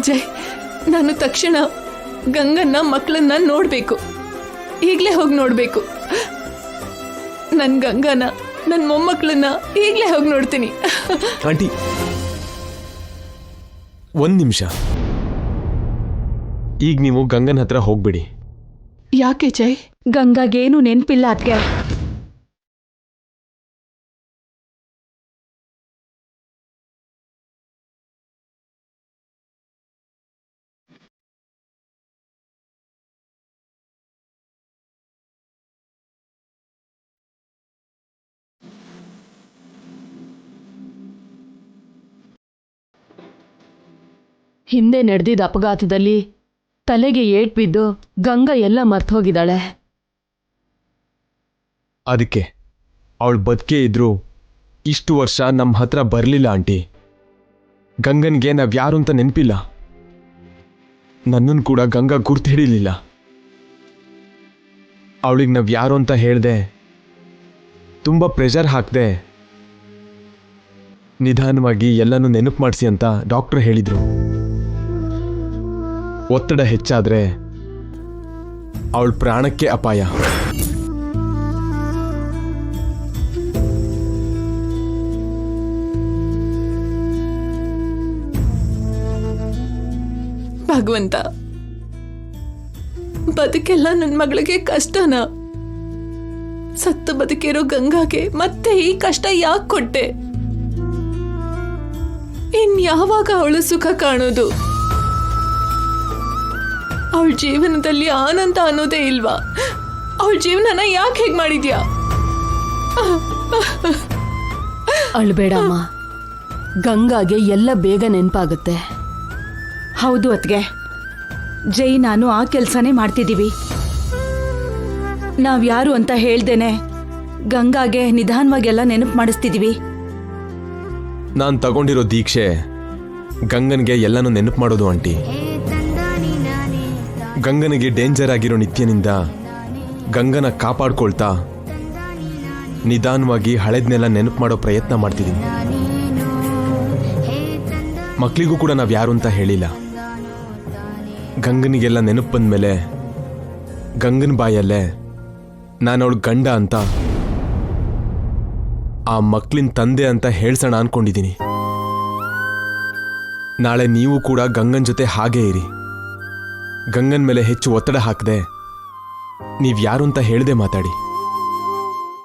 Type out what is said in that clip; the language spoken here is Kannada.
ಜೈ, ನಾನು ತಕ್ಷಣ ಗಂಗನ್ನ ಮಕ್ಕಳನ್ನ ನೋಡ್ಬೇಕು. ಈಗಲೇ ಹೋಗಿ ನೋಡ್ಬೇಕು. ನನ್ ಗಂಗನ, ನನ್ನ ಮೊಮ್ಮಕ್ಕಳನ್ನ ಈಗಲೇ ಹೋಗಿ ನೋಡ್ತೀನಿ. ಆಂಟಿ, ಒಂದ್ ನಿಮಿಷ. ಈಗ ನೀವು ಗಂಗನ ಹತ್ರ ಹೋಗ್ಬಿಡಿ. ಯಾಕೆ ಜೈ? ಗಂಗಾಗೇನು ನೆನ್ಪಿಲ್ಲ ಅದ್ಗೆ. ಹಿಂದೆ ನಡೆದಿದ್ದ ಅಪಘಾತದಲ್ಲಿ ತಲೆಗೆ ಏಟ್ ಬಿದ್ದು ಗಂಗಾ ಎಲ್ಲ ಮರ್ತೋಗಿದ್ದಾಳೆ. ಅದಕ್ಕೆ ಅವಳು ಬದುಕೇ ಇದ್ರು ಇಷ್ಟು ವರ್ಷ ನಮ್ಮ ಹತ್ರ ಬರಲಿಲ್ಲ ಆಂಟಿ. ಗಂಗನ್ಗೆ ನಾವ್ಯಾರು ಅಂತ ನೆನಪಿಲ್ಲ. ನನ್ನನ್ನು ಕೂಡ ಗಂಗಾ ಗುರ್ತು ಹಿಡಿಲಿಲ್ಲ. ಅವಳಿಗೆ ನಾವ್ಯಾರು ಅಂತ ಹೇಳ್ದೆ, ತುಂಬ ಪ್ರೆಷರ್ ಹಾಕ್ದೆ, ನಿಧಾನವಾಗಿ ಎಲ್ಲನೂ ನೆನಪು ಮಾಡಿಸಿ ಅಂತ ಡಾಕ್ಟ್ರು ಹೇಳಿದ್ರು. ಒತ್ತಡ ಹೆಚ್ಚಾದ್ರೆ ಅವಳ ಪ್ರಾಣಕ್ಕೆ ಅಪಾಯ. ಭಗವಂತ, ಬದುಕೆಲ್ಲ ನನ್ನ ಮಗಳಿಗೆ ಕಷ್ಟನ? ಸತ್ತು ಬದುಕಿರೋ ಗಂಗಾಗೆ ಮತ್ತೆ ಈ ಕಷ್ಟ ಯಾಕೆ ಕೊಟ್ಟೆ? ಇನ್ಯಾವಾಗ ಅವಳು ಸುಖ ಕಾಣೋದು? ಅವಳ ಜೀವನದಲ್ಲಿ ಆನಂದ ಅನ್ನೋದೇ ಇಲ್ವಾ? ಅವಳ ಜೀವನನ ಯಾಕೆ ಹೇಗೆ ಮಾಡಿದ್ಯಾ? ಅಳ್ಬೇಡಮ್ಮ, ಗಂಗಾಗೆ ಎಲ್ಲ ಬೇಗ ನೆನಪಾಗುತ್ತೆ. ಹೌದು ಅತ್ಗೆ, ಜೈ ನಾನು ಆ ಕೆಲಸನೇ ಮಾಡ್ತಿದ್ದೀವಿ. ನಾವ್ಯಾರು ಅಂತ ಹೇಳ್ದೇನೆ ಗಂಗಾಗೆ ನಿಧಾನವಾಗೆಲ್ಲ ನೆನಪು ಮಾಡಿಸ್ತಿದೀವಿ. ನಾನು ತಗೊಂಡಿರೋ ದೀಕ್ಷೆ ಗಂಗನ್ಗೆ ಎಲ್ಲನೂ ನೆನಪು ಮಾಡೋದು ಆಂಟಿ. ಗಂಗನಿಗೆ ಡೇಂಜರ್ ಆಗಿರೋ ನಿತ್ಯನಿಂದ ಗಂಗನ ಕಾಪಾಡ್ಕೊಳ್ತಾ ನಿಧಾನವಾಗಿ ಹಳೆದ್ನೆಲ್ಲ ನೆನಪು ಮಾಡೋ ಪ್ರಯತ್ನ ಮಾಡ್ತಿದ್ದೀನಿ. ಮಕ್ಕಳಿಗೂ ಕೂಡ ನಾವು ಯಾರು ಅಂತ ಹೇಳಿಲ್ಲ. ಗಂಗನಿಗೆಲ್ಲ ನೆನಪು ಬಂದ್ಮೇಲೆ ಗಂಗನ ಬಾಯಲ್ಲೇ ನಾನು ಅವಳು ಗಂಡ ಅಂತ, ಆ ಮಕ್ಕಳಿನ ತಂದೆ ಅಂತ ಹೇಳ್ಸೋಣ ಅನ್ಕೊಂಡಿದ್ದೀನಿ. ನಾಳೆ ನೀವು ಕೂಡ ಗಂಗನ್ ಜೊತೆ ಹಾಗೇ ಇರಿ. ಗಂಗನ್ ಮೇಲೆ ಹೆಚ್ಚು ಒತ್ತಡ ಹಾಕದೆ ನೀವ್ಯಾರು ಅಂತ ಹೇಳ್ದೆ ಮಾತಾಡಿ.